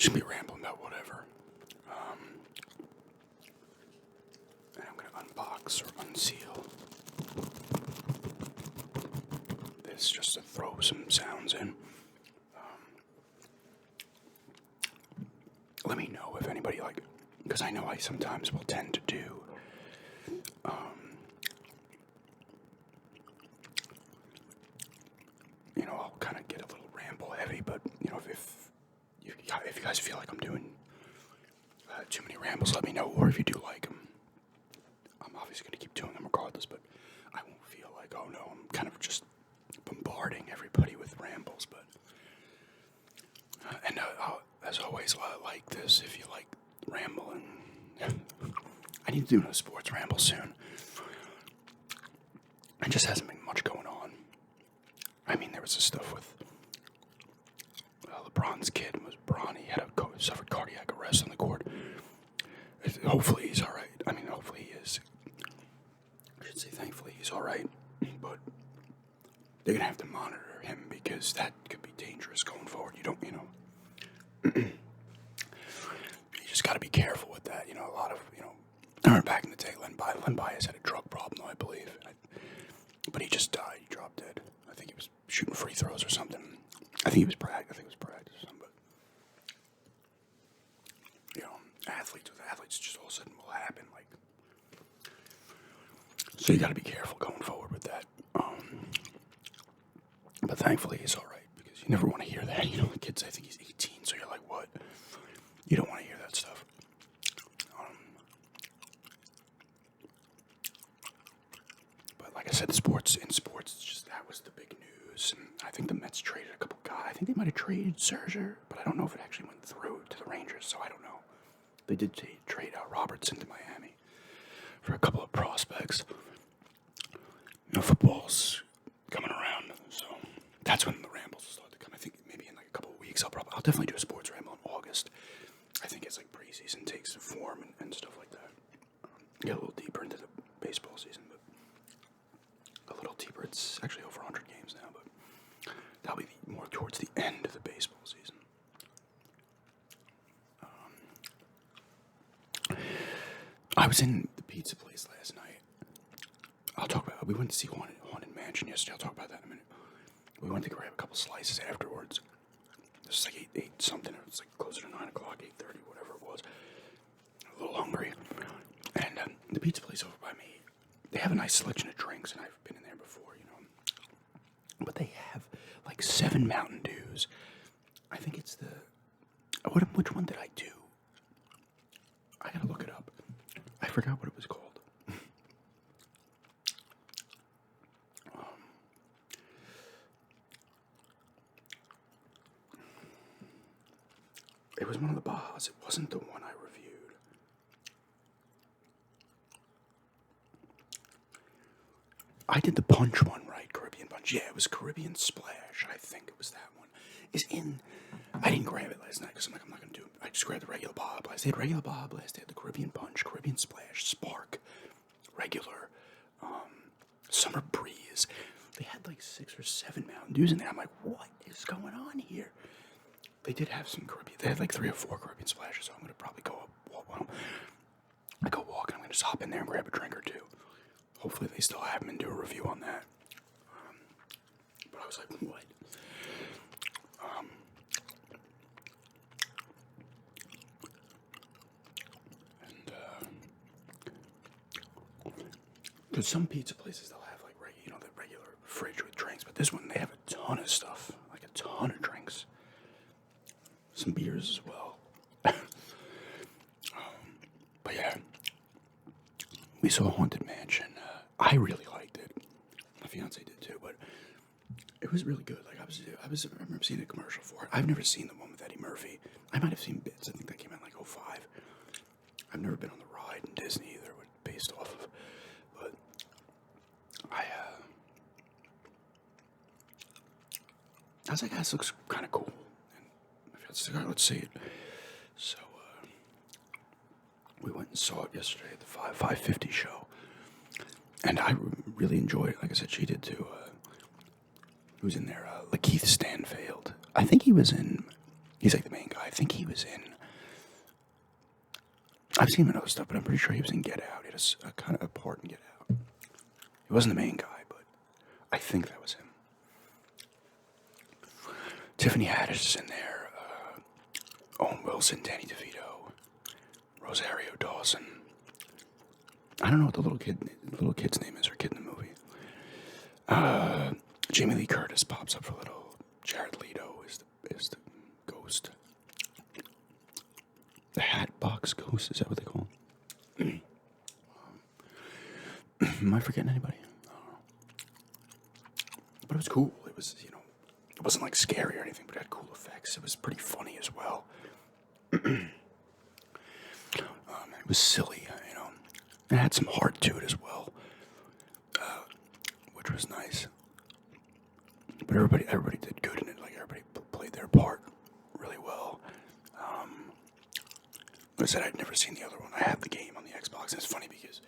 Just be rambling about whatever. And I'm gonna unbox or unseal this just to throw some sounds in. Let me know if anybody because I know I sometimes will tend to do. I'll kind of get a little ramble heavy, but if you guys feel like I'm doing too many rambles, let me know. Or if you do like them, I'm obviously going to keep doing them regardless, but I won't feel like, oh no, I'm kind of just bombarding everybody with rambles. But as always, like this, if you like rambling, I need to do a sports ramble soon. It just hasn't been much going on. I mean, there was this stuff with LeBron's kid was brawny, had suffered cardiac arrest on the court. Hopefully he's all right. I mean, hopefully he is. I should say thankfully he's all right. But they're gonna have to monitor him because that could be dangerous going forward. You just got to be careful with that. A lot of I remember back in the day, Len Bias had a drug problem, though, I believe. But he just died. He dropped dead. I think he was shooting free throws or something. I think it was practice or something. But athletes just all of a sudden will happen. So you got to be careful going forward with that. But thankfully he's all right because you never want to hear that. The kid's, I think he's 18, so you're like, what? You don't want to hear that stuff. But like I said, sports, just that was the big news. And I think the Mets traded a couple guys. I think they might have traded Scherzer, but I don't know if it actually went through to the Rangers, so I don't know. They did trade Robertson to Miami for a couple of prospects. Football's coming around, so that's when the rambles will start to come. I think maybe in like a couple of weeks, I'll definitely do a sports ramble in August. I think it's like preseason takes form and stuff like that. Get a little deeper into the baseball season, but a little deeper. It's actually over 100 games now, but that'll be more towards the end of the baseball season. I was in the pizza place last night. I'll talk about it. We went to see Haunted Mansion yesterday. I'll talk about that in a minute. We went to grab a couple slices afterwards. This was like 8 something. It was like closer to 9 o'clock, 8:30, whatever it was. A little hungry. And the pizza place over by me, they have a nice selection of drinks, and I've been in there before, But they have like 7 Mountain Dews. I think it's which one did I do? I gotta look it up. I forgot what it was called. It was one of the Bajas. It wasn't the one I reviewed. I did the punch one, right? Caribbean Punch. Yeah, it was Caribbean Splash. I think it was that one. I didn't grab it last night because I'm not going to do it. I just grabbed the regular Baja Blast. They had regular Baja Blast. They had the Caribbean Punch, Caribbean Splash, Spark, regular, Summer Breeze. They had like 6 or 7 Mountain Dews in there. I'm like, what is going on here? They did have some Caribbean. They had like 3 or 4 Caribbean Splashes, so I'm going to probably go I go walk and I'm going to just hop in there and grab a drink or two. Hopefully they still have them and do a review on that. But I was like, what? Because some pizza places, they'll have like the regular fridge with drinks, but this one, they have a ton of stuff, like a ton of drinks. Some beers as well. But yeah, we saw Haunted Mansion. I really liked it. My fiance did too, but it was really good. Like I remember seeing a commercial for it. I've never seen the one with Eddie Murphy. I might have seen bits. I think that came out in like 2005. I've never been on the ride in Disney either, based off of. But I was like, this looks kind of cool. And my fiance was like, all right, let's see it. So we went and saw it yesterday at the 5:50 show. And I really enjoyed it. Like I said, she did too. Who was in there? Lakeith Stanfield. I think he was in He's like the main guy. I think he was in. I've seen him in other stuff, but I'm pretty sure he was in Get Out. He had a kind of a part in Get Out. He wasn't the main guy, but I think that was him. Tiffany Haddish is in there. Owen Wilson, Danny DeVito, Rosario Dawson. I don't know what the little kid's name is, or kid in the movie. Jamie Lee Curtis pops up for a little. Jared Leto is the ghost. The Hatbox Ghost, is that what they call him? Am I forgetting anybody? I don't know. But it was cool. It was, it wasn't like scary or anything, but it had cool effects. It was pretty funny as well. It was silly, It had some heart to it as well, which was nice. But everybody did good in it. Like, everybody played their part really well. Like I said, I'd never seen the other one. I had the game on the Xbox, and it's funny because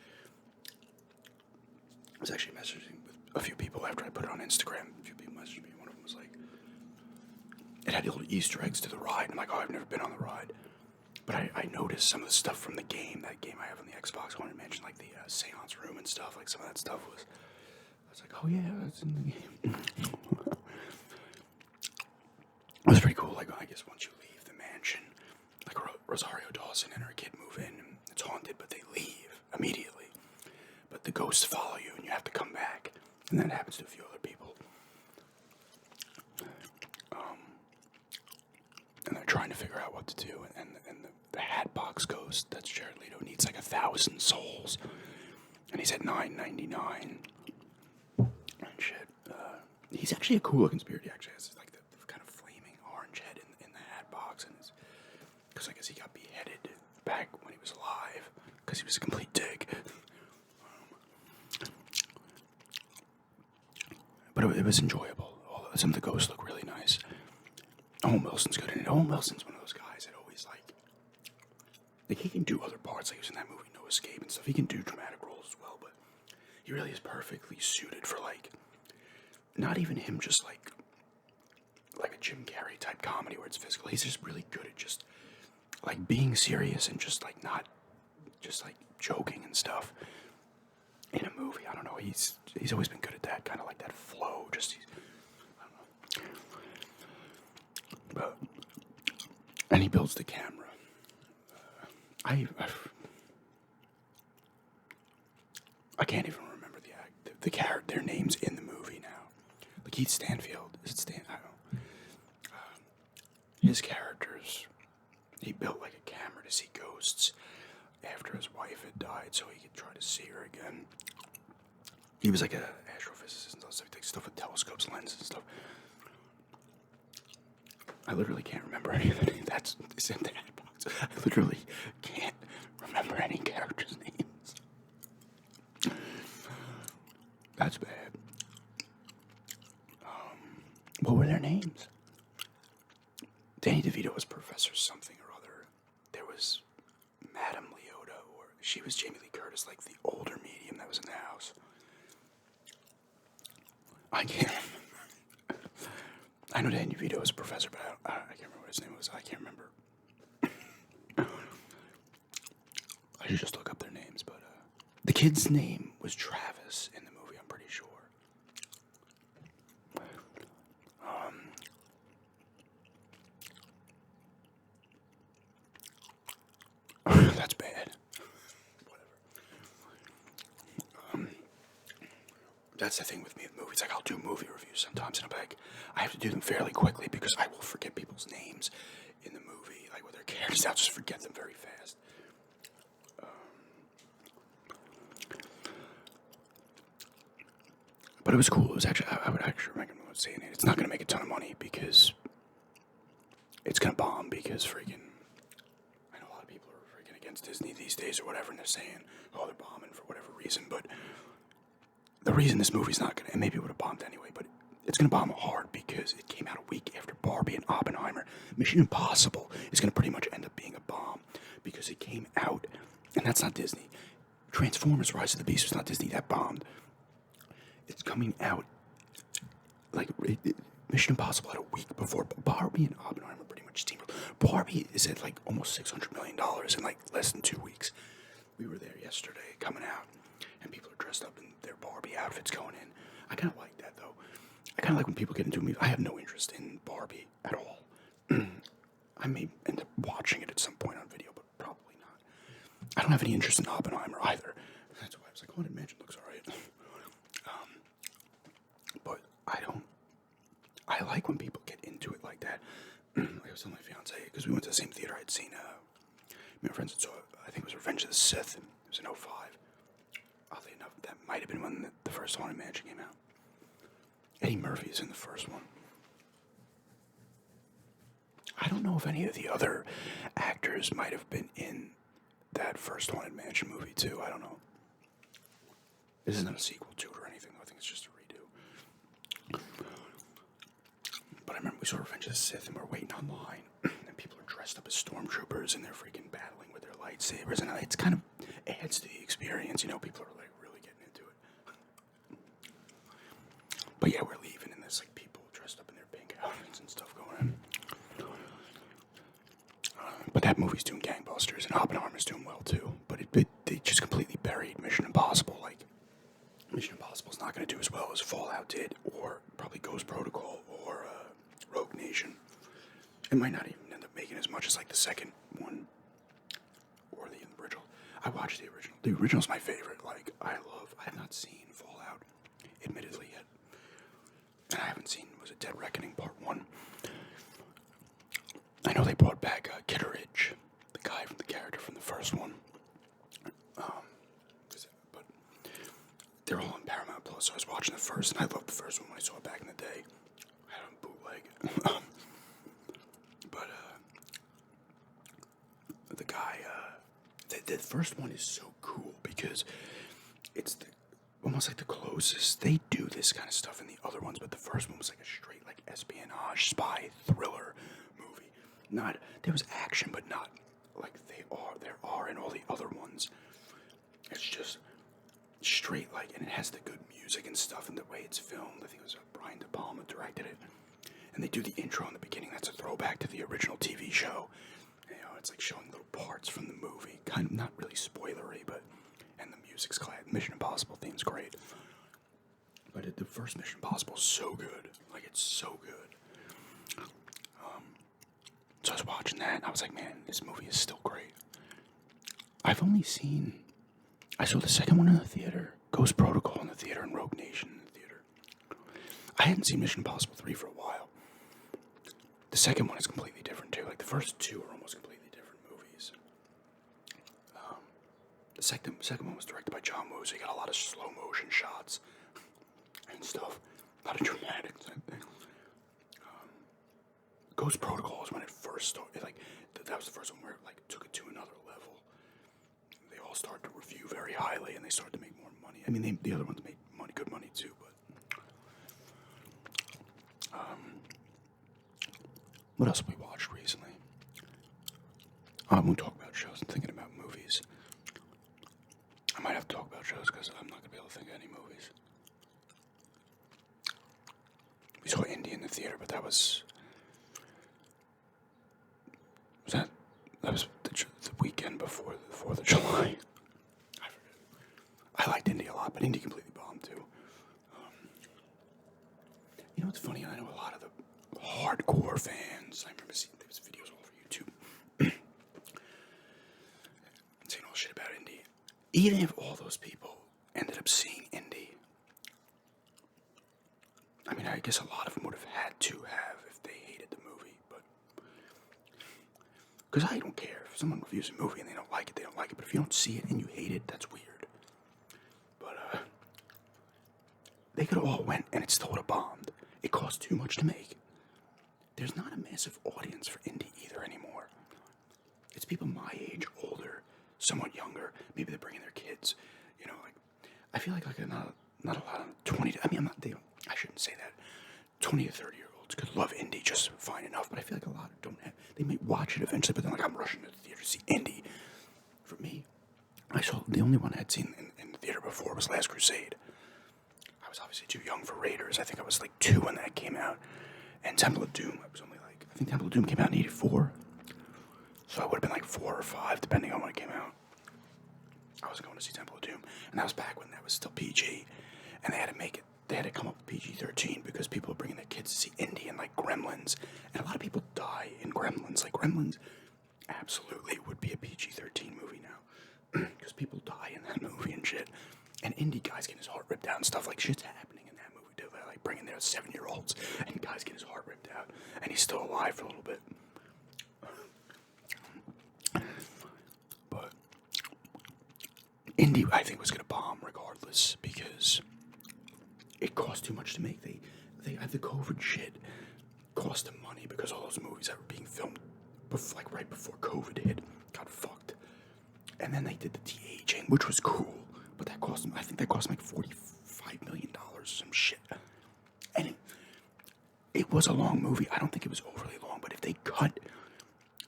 I was actually messaging with a few people after I put it on Instagram. A few people messaged me. One of them was like, it had little Easter eggs to the ride. I'm like, oh, I've never been on the ride. But I noticed some of the stuff from the game, that game I have on the Xbox. I wanted to mention, like, the seance room and stuff. Like, some of that stuff I was like, oh, yeah, that's in the game. It was pretty cool. Like, I guess once you leave the mansion, like, Rosario Dawson and her kid move in, and it's haunted, but they leave immediately. But the ghosts follow you, and you have to come back. And that happens to a few other people. And they're trying to figure out what to do, and the Hatbox Ghost, that's Jared Leto, needs like 1,000 souls, and he's at 999 and shit. He's actually a cool looking spirit. He actually has like the kind of flaming orange head in the Hatbox, and because I guess he got beheaded back when he was alive, because he was a complete dick. But it was enjoyable. Some of the ghosts look really nice. Owen Wilson's good in it. Owen Wilson's one of those guys that always like he can do other parts. Like he was in that movie No Escape and stuff. He can do dramatic roles as well, but he really is perfectly suited for like not even him just like a Jim Carrey type comedy where it's physical. He's just really good at just like being serious and just like not just like joking and stuff in a movie. I don't know. He's always been good at that, kind of like that flow. And he builds the camera. I can't even remember their names in the movie now. Like Keith Stanfield, is it Stan? I don't know. His characters, he built like a camera to see ghosts after his wife had died, so he could try to see her again. He was like an astrophysicist and stuff, so he takes stuff with telescopes, lenses, and stuff. I literally can't remember any of the names. It's in that box. I literally can't remember any characters' names. That's bad. What were their names? Danny DeVito was Professor something or other. There was Madame Leota, or she was Jamie Lee Curtis, like the older medium that was in the house. I can't remember. I know Danny DeVito was a professor, but I can't remember what his name was. I can't remember. I should just look up their names, but the kid's name was Travis in the movie, I'm pretty sure. That's bad. Whatever. That's the thing with me with movies. Like, I'll do movie reviews sometimes, and I have to do them fairly quickly because I will forget people's names in the movie, like with their characters. I'll just forget them very fast. But it was cool. It was actually, I would actually recommend seeing it. It's not going to make a ton of money because it's going to bomb because freaking, I know a lot of people are freaking against Disney these days or whatever, and they're saying, oh, they're bombing for whatever reason, but the reason this movie's not going to, and maybe it would have bombed anyway, but it's going to bomb hard because it came out a week after Barbie and Oppenheimer. Mission Impossible is going to pretty much end up being a bomb because it came out, and that's not Disney. Transformers Rise of the Beast was not Disney, that bombed. It's coming out, like, Mission Impossible had a week before Barbie and Oppenheimer pretty much steamrolled. Barbie is at like almost $600 million in like less than 2 weeks. We were there yesterday coming out, and people are dressed up in their Barbie outfits going in. I kind of like that though. I kind of like when people get into a movie. I have no interest in Barbie at all. I may end up watching it at some point on video, but probably not. I don't have any interest in Oppenheimer either. That's why I was like, Haunted Mansion looks alright. But I like when people get into it like that. Like I was telling my fiance, because we went to the same theater I'd seen, me and my friends had saw, I think it was Revenge of the Sith. It was in '05. Oddly enough, that might have been when the first Haunted Mansion came out. Eddie Murphy is in the first one. I don't know if any of the other actors might have been in that first Haunted Mansion movie too. I don't know. This is not a sequel to it or anything. I think it's just a redo. But I remember we saw Revenge of the Sith and we're waiting online, and people are dressed up as stormtroopers and they're freaking battling with their lightsabers, and it's kind of adds to the experience. You know, people are like really getting into it. But yeah, we're leaving and there's like people dressed up in their pink outfits and stuff going on. But that movie's doing gangbusters, and Oppenheimer's doing well too. But they just completely buried Mission Impossible. Like, Mission Impossible's not going to do as well as Fallout did, or probably Ghost Protocol, or Rogue Nation. It might not even end up making as much as like the second one, or the original. I watched the original. The original's my favorite. Like, I have not seen Fallout, admittedly, yet. And I haven't seen, was it Dead Reckoning Part 1? I know they brought back Kitteridge, the guy from the character from the first one. But they're all on Paramount Plus, so I was watching the first, and I loved the first one when I saw it back in the day. I had a bootleg. But the guy, the first one is so cool because it's almost like the closest. They do this kind of stuff in the other ones, but the first one was like a straight like espionage, spy, thriller movie. There was action, but not like there are in all the other ones. It's just straight like, and it has the good music and stuff, and the way it's filmed. I think it was Brian De Palma directed it, and they do the intro in the beginning. That's a throwback to the original TV show. You know, it's like showing little parts from the movie, kind of not really spoilery, but and the music's glad. Mission Impossible theme's great, but the first Mission Impossible is so good. Like, it's so good. So I was watching that, and I was like, man, this movie is still great. I saw the second one in the theater, Ghost Protocol in the theater, and Rogue Nation in the theater. I hadn't seen Mission Impossible 3 for a while. The second one is completely different, too. Like, the first two are almost completely different movies. The second one was directed by John Woo, so you got a lot of slow motion shots and stuff. A lot of dramatics. Ghost Protocol is when it first started. Like, that was the first one where it like took it to another level. They all started to review very highly, and they started to make more money. I mean, the other ones made good money too, but what else have we watched recently? I won't talk about shows. I'm thinking about movies. I might have to talk about shows because I'm not gonna be able to think of any movies. We saw Indie in the theater, but that was the weekend before the 4th of July. I forget. I liked Indie a lot, but Indie completely bombed too. You know what's funny? I know a lot of the hardcore fans. I remember seeing there was videos all over YouTube saying all shit about Indie. Even if all those people ended up seeing Indie, I mean, I guess a lot of them would have had to have if they hated the movie, but because I don't care if someone reviews a movie and they don't like it, they don't like it. But if you don't see it and you hate it, that's weird. But they could have all went and it still would have bombed. It cost too much to make. There's not a massive audience for Indie either anymore. It's people my age, older, somewhat younger. Maybe they're bringing their kids. You know, like I feel like not a lot of 20. I mean, I shouldn't say that. 20 to 30-year-olds could love Indie just fine enough, but I feel like a lot of don't have. They might watch it eventually, but then like I'm rushing to the theater to see Indie. For me, I saw the only one I had seen in the theater before was Last Crusade. I was obviously too young for Raiders. I think I was like 2 when that came out. And Temple of Doom, I was only like, I think Temple of Doom came out in '84. So I would have been like 4 or 5, depending on when it came out. I was going to see Temple of Doom, and that was back when that was still PG, and they had to make it. They had to come up with PG-13 because people were bringing their kids to see Indie and like Gremlins, and a lot of people die in Gremlins. Like Gremlins, absolutely would be a PG-13 movie now, because people die in that movie and shit. And Indie guys getting his heart ripped out and stuff like shit's happening in that movie too. They're like bringing their 7-year-olds, and guys get his heart ripped out, and he's still alive for a little bit. But Indie, I think, was gonna bomb regardless because it cost too much to make. They had the COVID shit cost them money because all those movies that were being filmed like right before COVID hit got fucked. And then they did the de-aging, which was cool, but that cost them, I think that cost them like $45 million, some shit. And it was a long movie. I don't think it was overly long, but if they cut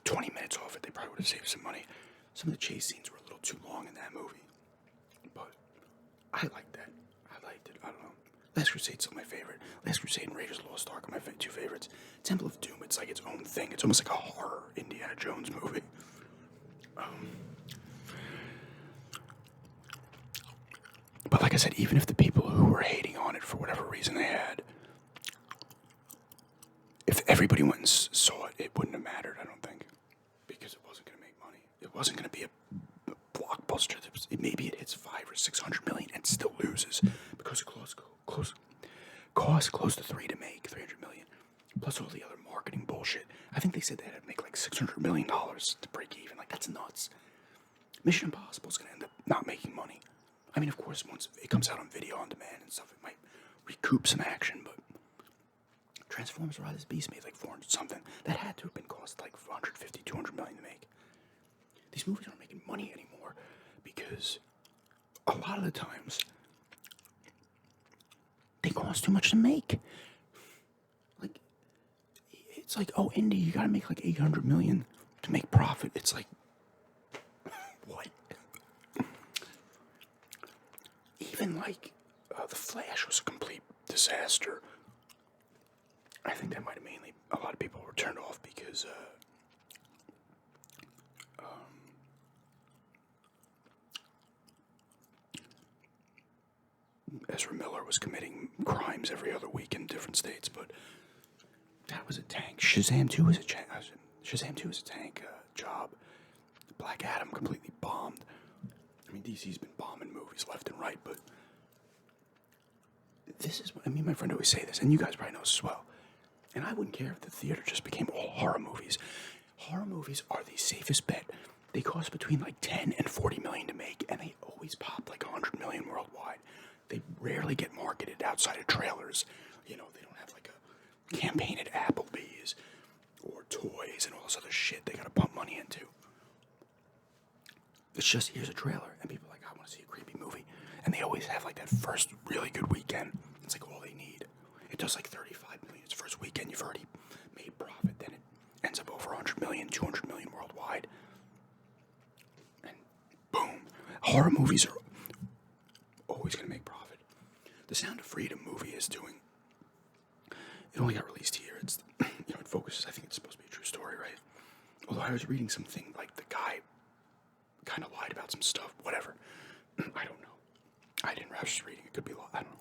20 minutes off it, they probably would have saved some money. Some of the chase scenes were a little too long in that movie, but I liked that. I liked it. I don't know. Last Crusade's still my favorite. Last Crusade and Raiders of the Lost Ark are my two favorites. Temple of Doom, it's like its own thing. It's almost like a horror Indiana Jones movie. But like I said, even if the people who were hating on it for whatever reason they had, if everybody went and saw it, it wouldn't have mattered, I don't think. Because it wasn't going to make money. It wasn't going to be a blockbuster. Maybe it hits 500 or 600 million and still loses because it cost close to 300 million, plus all the other marketing bullshit. I think they said they had to make like $600 million to break even. Like, that's nuts. Mission Impossible is going to end up not making money. I mean, of course, once it comes out on video on demand and stuff, it might recoup some action, but Transformers Rise of the Beast made like 400 something. That had to have been cost like 150, 200 million to make. These movies aren't making money anymore because a lot of the times they cost too much to make. Like, it's like, oh, Indy, you gotta make like 800 million to make profit. It's like, what? Even like The Flash was a complete disaster. I think that might have mainly, a lot of people were turned off because Ezra Miller was committing crimes every other week in different states, but that was a tank. Shazam 2 was a tank job. Black Adam completely bombed. I mean, DC's been bombing movies left and right, but this is what, I mean, my friend always say this, and you guys probably know this as well. And I wouldn't care if the theater just became all horror movies. Horror movies are the safest bet. They cost between like 10 and 40 million to make, and they always pop like 100 million worldwide. They rarely get marketed outside of trailers. You know, they don't have like a campaign at Applebee's or toys and all this other shit they gotta pump money into. It's just, here's a trailer, and people are like, I want to see a creepy movie. And they always have like that first really good weekend. It's like all they need. It does like 35 million its first weekend. You've already made profit. Then it ends up over 100 million, 200 million worldwide. And boom. Horror movies are always going to make profit. The Sound of Freedom movie is doing, it only got released here. It's, you know, it focuses, I think it's supposed to be a true story, right? Although I was reading something like the guy kind of lied about some stuff, whatever. I don't know. I didn't rush reading. It could be a lot. I don't know.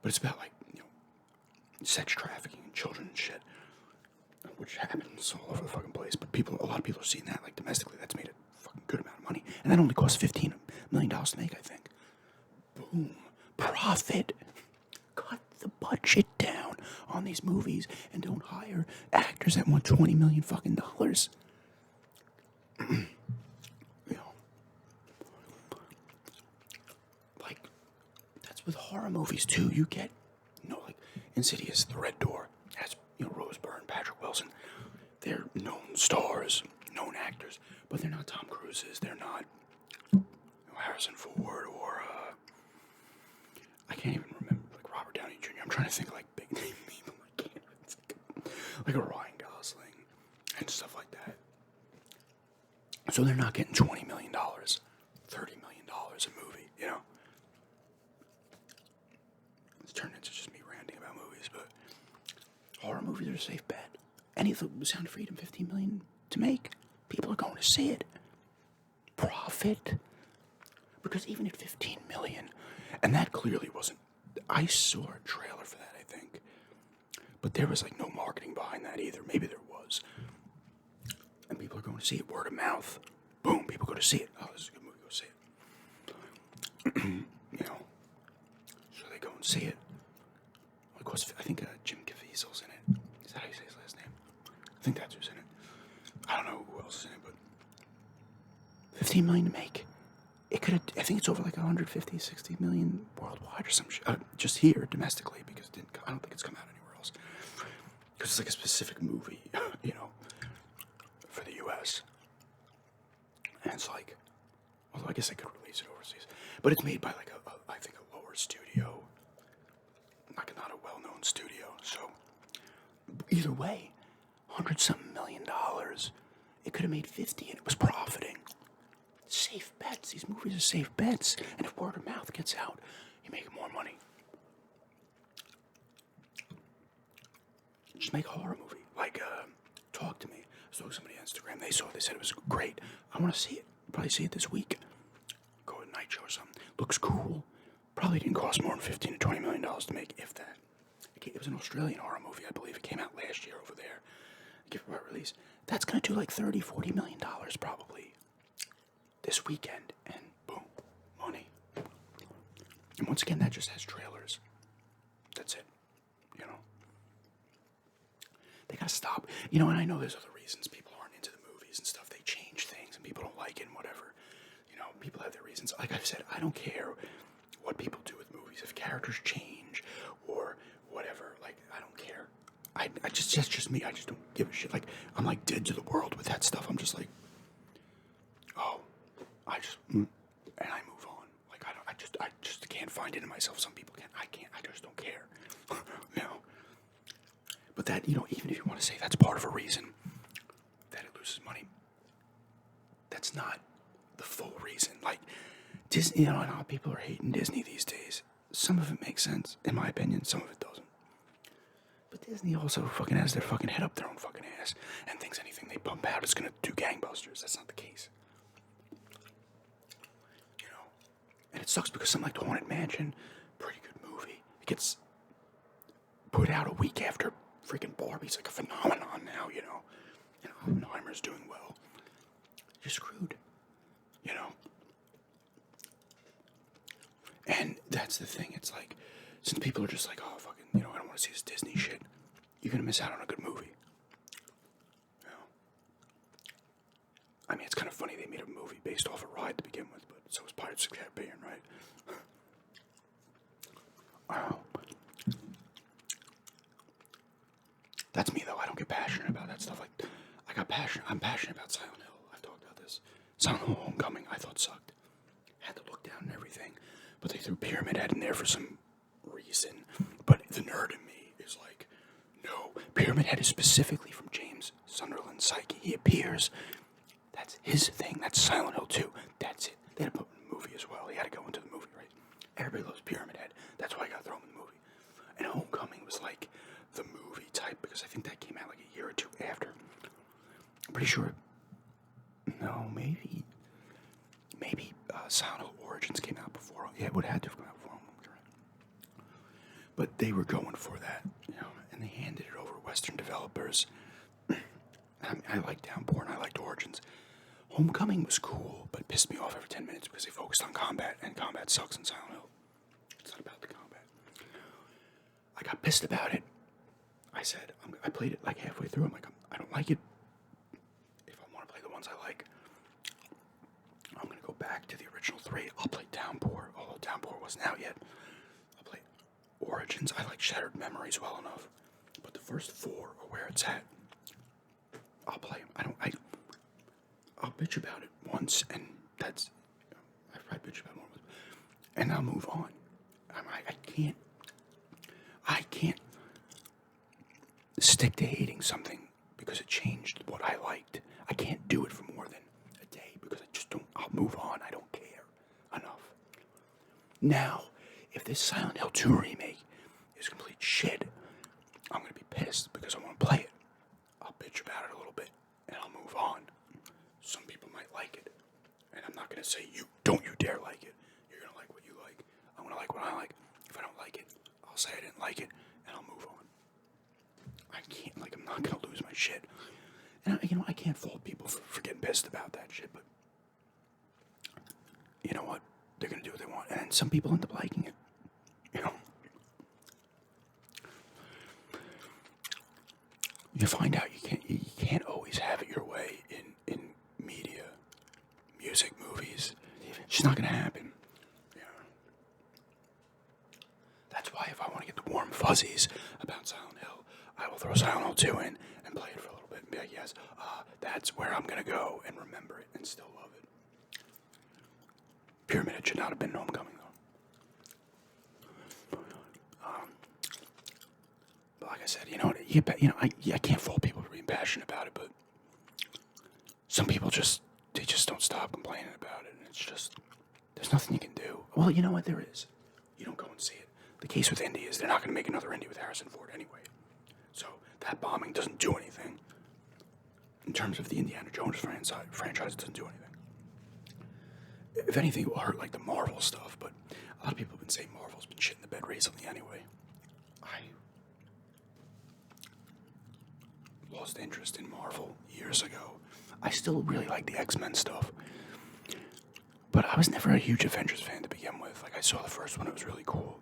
But it's about like, you know, sex trafficking and children and shit, which happens all over the fucking place. But a lot of people are seeing that like domestically. That's made a fucking good amount of money, and that only cost $15 million to make, I think. Boom, profit. Cut the budget down on these movies and don't hire actors that want $20 million fucking dollars. With horror movies too, you get, you know, like Insidious, The Red Door has, you know, Rose Byrne, Patrick Wilson. They're known stars, known actors, but they're not Tom Cruises. They're not, you know, Harrison Ford or I can't even remember, like Robert Downey Jr. I'm trying to think like big name people. I can't even think, like a Ryan Gosling and stuff like that. So they're not getting $20 million, $30 million a movie, you know. It's turned into just me ranting about movies, but horror movies are a safe bet. Any of the Sound of Freedom, $15 million to make. People are going to see it. Profit. Because even at 15 million, and that clearly wasn't, I saw a trailer for that, I think. But there was like no marketing behind that either. Maybe there was. And people are going to see it. Word of mouth. Boom, people go to see it. Oh, this is a good movie, go see it. You know. So they go and see it. Of course, I think Jim Caviezel's in it. Is that how you say his last name? I think that's who's in it. I don't know who else is in it, but 15 million to make. It could have, I think it's over like 150, 60 million worldwide or some shit. Just here, domestically, because I don't think it's come out anywhere else. Because it's like a specific movie, you know, for the US. And it's like, although I guess I could release it overseas. But it's made by like I think a lower studio. Like not a well-known studio. So, either way, $100-something million. It could have made 50 and it was profiting. Safe bets. These movies are safe bets. And if word of mouth gets out, you make more money. Just make a horror movie. Like, Talk to Me. I saw somebody on Instagram. They said it was great. I want to see it. Probably see it this week. Go to a night show or something. Looks cool. Probably didn't cost more than $15 to $20 million to make, if that. It was an Australian horror movie, I believe. It came out last year over there. Give it a release. That's going to do like $30, $40 million probably this weekend. And boom, money. And once again, that just has trailers. That's it. You know? They got to stop. You know, and I know there's other reasons people aren't into the movies and stuff. They change things and people don't like it and whatever. You know, people have their reasons. Like I've said, I don't care what people do with movies. If characters change or whatever, like, I don't care. That's just me. I just don't give a shit. Like, I'm like dead to the world with that stuff. I'm just like, oh, and I move on. Like, I just can't find it in myself. Some people can't. I just don't care. You know? But that, you know, even if you want to say that's part of a reason that it loses money, that's not the full reason. Like, Disney, you know, and how people are hating Disney these days. Some of it makes sense, in my opinion. Some of it doesn't. But Disney also fucking has their fucking head up their own fucking ass and thinks anything they pump out is gonna do gangbusters. That's not the case. You know? And it sucks because something like The Haunted Mansion, pretty good movie. It gets put out a week after freaking Barbie's like a phenomenon now, you know? And Oppenheimer's doing well. You're screwed. You know? And that's the thing. It's like, since people are just like, oh, fucking, you know, I don't want to see this Disney shit, you're going to miss out on a good movie. You know? I mean, it's kind of funny they made a movie based off a ride to begin with, but so was Pirates of the Caribbean, right? That's me, though. I don't get passionate about that stuff. Like, I'm passionate about Silent Hill. I've talked about this. Silent Hill Homecoming, I thought sucked. Had to look down and everything. But they threw Pyramid Head in there for some reason. But the nerd in me is like, no, Pyramid Head is specifically from James Sunderland's Psyche. He appears. That's his thing. That's Silent Hill 2. That's it. They had to put him in the movie as well. He had to go into the movie, right? Everybody loves Pyramid Head. That's why I got to throw him in the movie. And Homecoming was like the movie type because I think that came out like a year or two after. I'm pretty sure. No, maybe Silent Hill Origins came out before. Yeah, it would have had to have come out before. But they were going for that, you know, and they handed it over to Western developers. I liked Downpour and I liked Origins. Homecoming was cool, but it pissed me off every 10 minutes because they focused on combat, and combat sucks in Silent Hill. It's not about the combat. I got pissed about it. I said, I played it like halfway through. I'm like, I don't like it. If I want to play the ones I like, I'm going to go back to the original 3. I'll play Downpour, although Downpour wasn't out yet. I'll play Origins. I like Shattered Memories well enough. But the first 4 are where it's at. I'll play them. I'll bitch about it once, and that's... I bitch about it once. And I'll move on. I can't stick to hating something because it changed what I liked. I can't do it for more than a day because I just don't... I'll move on. I don't care enough. Now, if this Silent Hill 2 remake is complete shit, I'm going to be pissed because I want to play it. I'll bitch about it a little bit, and I'll move on. say, don't you dare like it. You're gonna like what you like. I'm gonna like what I like. If I don't like it, I'll say I didn't like it, and I'll move on. I can't, I'm not gonna lose my shit. And, I can't fault people for getting pissed about that shit, but you know what? They're gonna do what they want, and then some people end up liking it. You find out you can't always have it your way in media, music, movies. It's just not gonna happen. That's why if I want to get the warm fuzzies about Silent Hill, I will throw Silent Hill 2 in and play it for a little bit and be like, yes, that's where I'm gonna go and remember it and still love it. Pyramid should not have been Homecoming though. But like I said, I can't fault people for being passionate about it, but some people they just don't stop complaining about it, and it's just, there's nothing you can do. Well, you know what, there is. You don't go and see it. The case with Indy is they're not going to make another Indy with Harrison Ford anyway. So that bombing doesn't do anything. In terms of the Indiana Jones franchise, it doesn't do anything. If anything, it will hurt the Marvel stuff, but a lot of people have been saying Marvel's been shit in the bed recently anyway. I lost interest in Marvel years ago. I still really like the X-Men stuff, but I was never a huge Avengers fan to begin with. I saw the first one, it was really cool.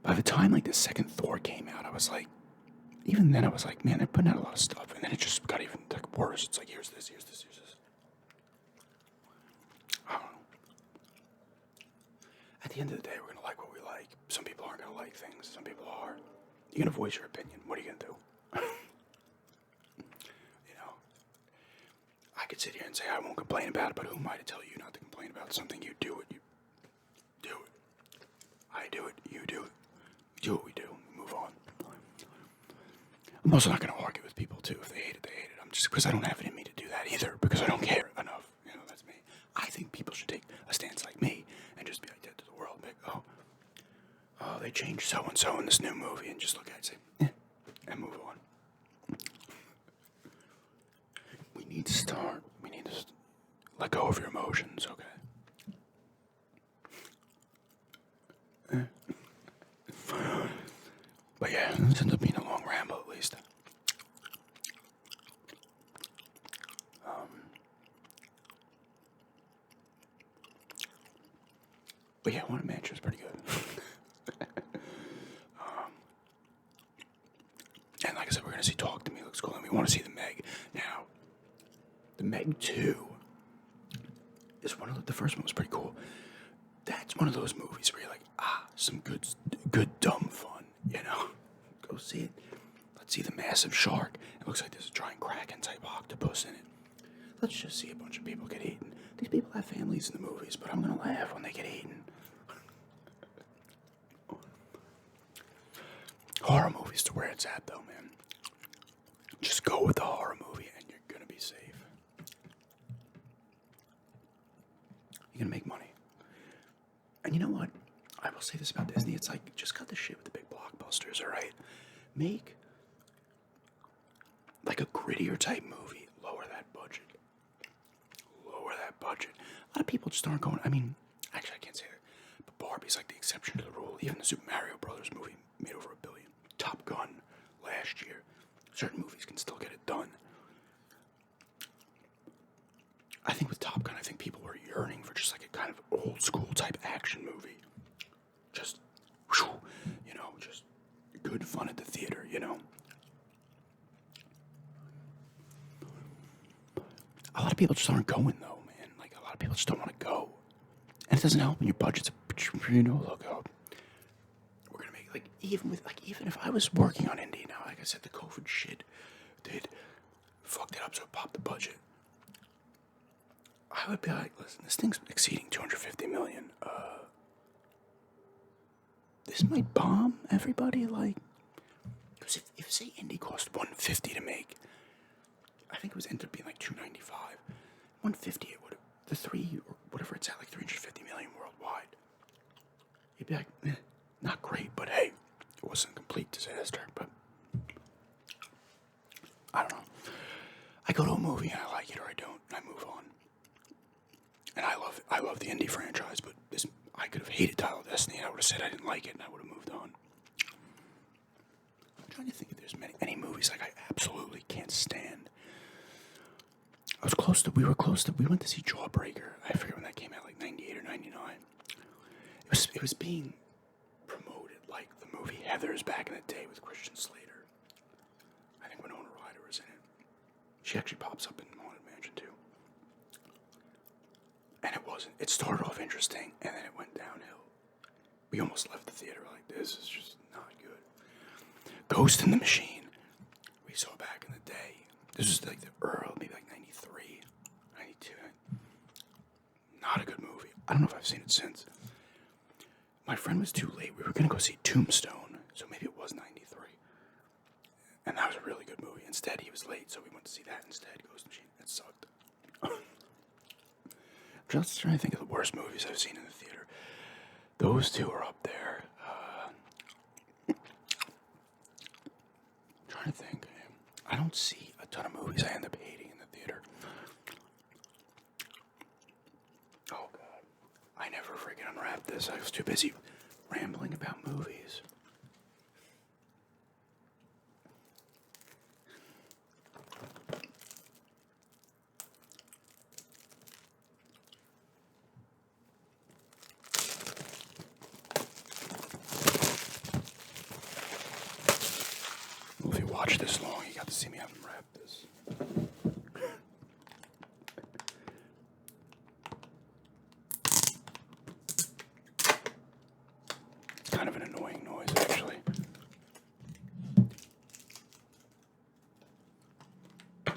By the time the second Thor came out, I was even then I was man, they're putting out a lot of stuff, and then it just got even worse. It's here's this. I don't know. At the end of the day, we're gonna like what we like. Some people aren't gonna like things. Some people are. You're gonna voice your opinion. What are you gonna do? I could sit here and say I won't complain about it, but who am I to tell you not to complain about something? You do it. You do it. I do it. You do it. We do what we do. Move on. I'm also not going to argue with people, too. If they hate it, they hate it. I'm just, because I don't have it in me to do that either, because I don't care enough. That's me. I think people should take a stance like me and just be dead to the world. Oh, they changed so-and-so in this new movie, and just look at it and say, and move on. We need to let go of your emotions, okay? But yeah, this ends up being a long ramble at least. But yeah, Haunted Mansion is pretty good. And like I said, we're going to see Talk to Me, looks cool, and we want to see The Meg. Now, The Meg 2 is the first one was pretty cool. That's one of those movies where you're some good dumb fun, Go see it. Let's see the massive shark. It looks like there's a giant kraken type octopus in it. Let's just see a bunch of people get eaten. These people have families in the movies, but I'm gonna laugh when they get eaten. Horror movies to where it's at though, man. Just go with the horror movie and you're gonna be safe. You're gonna make money. And you know what? I will say this about Disney. It's just cut the shit with the big blockbusters, alright? Make a grittier type movie. Lower that budget. A lot of people just aren't going. Actually, I can't say that. But Barbie's the exception to the rule. Even the Super Mario Brothers movie made over $1 billion. Top Gun last year. Certain movies can still get it done. I think with Top Gun, people were yearning for just a kind of old school type action movie. Just, just good fun at the theater, A lot of people just aren't going though, man. A lot of people just don't want to go. And it doesn't help when your budget's, look, we're going to make, even if I was working on Indy now, like I said, the COVID shit fucked it up, so it popped the budget. I would be listen, this thing's exceeding $250 million. This might bomb everybody, because if say Indy cost $150 to make, I think it was ended up being $295. $150 it would have, the three or whatever it's at, $350 million worldwide. You'd be not great, but hey, it wasn't a complete disaster. But I don't know. I go to a movie and I like it or I don't, and I move on. And I love the indie franchise, but this, I could have hated Dial of Destiny, and I would have said I didn't like it, and I would have moved on. I'm trying to think if there's any movies like I absolutely can't stand. We went to see Jawbreaker. I forget when that came out, like 98 or 99. It was being promoted like the movie Heathers back in the day with Christian Slater. I think Winona Ryder was in it. She actually pops up in Haunted Mansion too. And it wasn't. It started off interesting, and then it went downhill. We almost left the theater like, this is just not good. Ghost in the Machine. We saw back in the day. This was like the early, maybe like 93, 92. Not a good movie. I don't know if I've seen it since. My friend was too late. We were going to go see Tombstone, so maybe it was 93. And that was a really good movie. Instead, he was late, so we went to see that instead. Ghost in the Machine. It sucked. Just trying to think of the worst movies I've seen in the theater. Those two are up there. Trying to think. I don't see a ton of movies I end up hating in the theater. Oh god. I never freaking unwrapped this. I was too busy rambling about movies. Well, if you watch this long, you got to see me unwrap this. It's kind of an annoying noise, actually. Oh,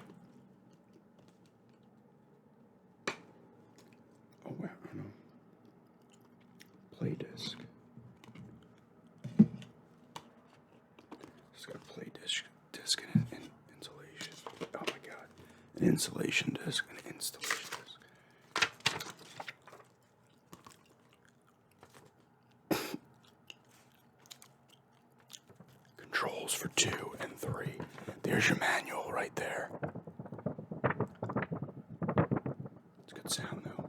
wow, I don't know. Play disc. It's got a play disc and an insulation. Oh my god. An insulation disc and an installation disc. Controls for 2 and 3. There's your manual right there. It's good sound though.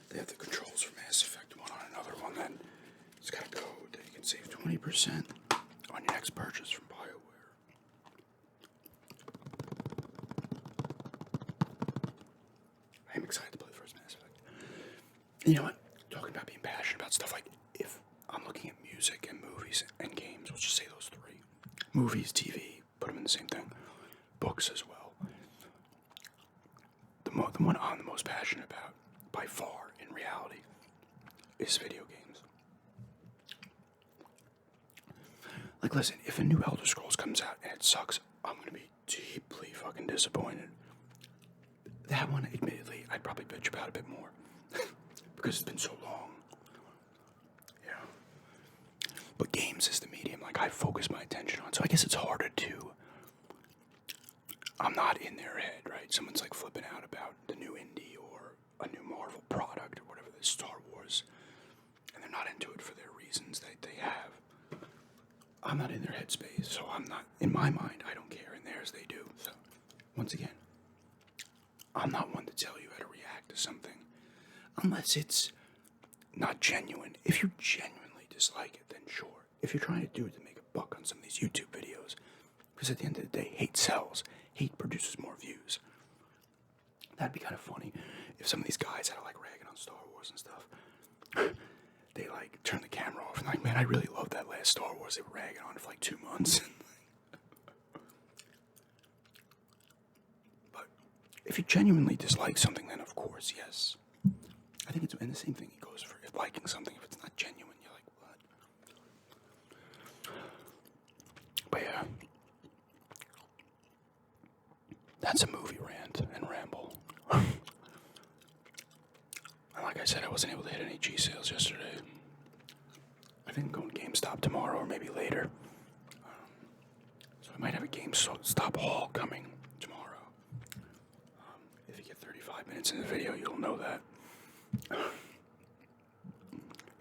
They have the controls for Mass Effect 1 on another one that it's got a code that you can save 20% on your next purchase from BioWare. I am excited to play the first Mass Effect. You know what? Talking about being passionate about stuff, like if I'm looking at music and movies and games, let's just say those three. Movies, TV, put them in the same thing. Books as well. The one I'm the most passionate about, by far, in reality, is video games. Like, listen, if a new Elder Scrolls comes out and it sucks, I'm going to be deeply fucking disappointed. That one, admittedly, I'd probably bitch about a bit more. Because it's been so long. Yeah. But games is the medium, like, I focus my attention on. So I guess it's harder to... I'm not in their head, right? Someone's, like, flipping out about the new indie or a new Marvel product or whatever, the Star Wars. And they're not into it for their reasons that they have. I'm not in their headspace, so I'm not... In my mind, I don't care. In theirs, they do. So, once again, I'm not one to tell you how to react to something. Unless it's not genuine. If you genuinely dislike it, then sure. If you're trying to do it to make a buck on some of these YouTube videos, because at the end of the day, hate sells. Hate produces more views. That'd be kind of funny if some of these guys that are like ragging on Star Wars and stuff, they like turn the camera off and like, man, I really love that last Star Wars. They were ragging on it for like 2 months. But if you genuinely dislike something, then of course, yes. I think it's, and the same thing goes for liking something. If it's not genuine, you're like, what? But yeah, that's a movie rant and ramble. And like I said, I wasn't able to hit any G sales yesterday. I think I'm going to GameStop tomorrow or maybe later. So I might have a GameStop haul coming tomorrow. If you get 35 minutes in the video, you'll know that.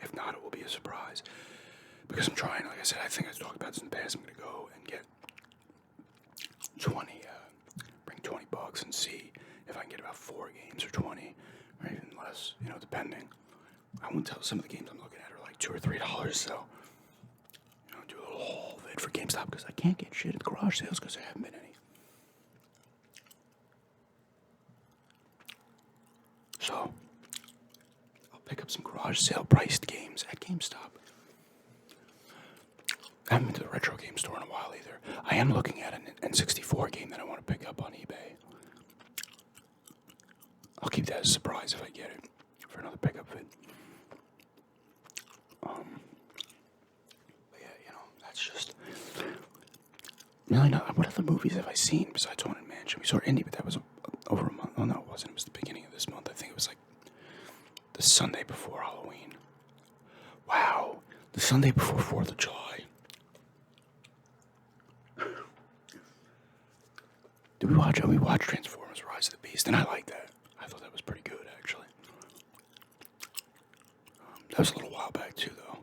If not, it will be a surprise. Because I'm trying, like I said, I think I've talked about this in the past, I'm going to go and get 20, bring $20 and see if I can get about 4 games or 20, or even less, depending. I won't tell, some of the games I'm looking at are like $2 or $3, so, do a little haul vid for GameStop, because I can't get shit at the garage sales, because there haven't been any. So, I'll pick up some garage sale priced games at GameStop. I haven't been to the retro game store in a while either. I am looking at an N64 game that I want to pick up on eBay. I'll keep that as a surprise if I get it for another pickup vid. But yeah, that's just really not. What other movies have I seen besides Haunted Mansion? We saw Indie, but that was over a month. Oh no, it wasn't. It was the beginning of this month. I think it was like the Sunday before Halloween. Wow, the Sunday before 4th of July. Did we watch? We watched Transformers: Rise of the Beast, and I liked that. I thought that was pretty good, actually. That was a little while back too, though.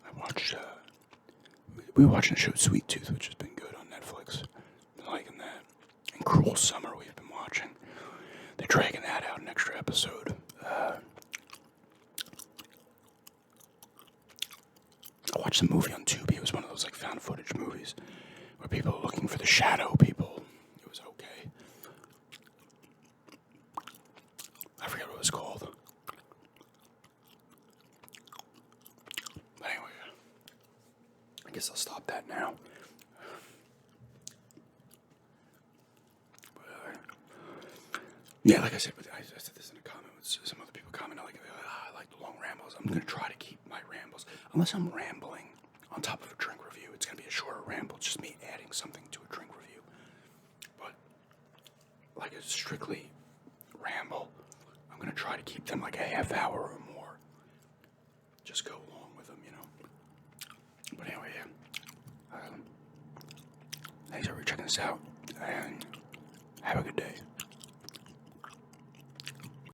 I watched. We were watching the show Sweet Tooth, which has been good on Netflix. Been liking that. And Cruel Summer, we've been watching. They're dragging that out, an extra episode. I watched the movie on Tubi. It was one of those like found footage movies where people are looking for the shadow people. It was okay. I forget what it was called. But anyway, I guess I'll stop that now. Yeah, like I said, I said this in a comment. Some other people commented, like, I like the long rambles. I'm going to try to keep my rambles. Unless I'm rambling on top of a drink review, it's going to be a shorter ramble. It's just me adding something to a drink review. But, like a strictly ramble, I'm going to try to keep them like a half hour or more. Just go along with them, But anyway, yeah. Thanks for checking this out, and have a good day.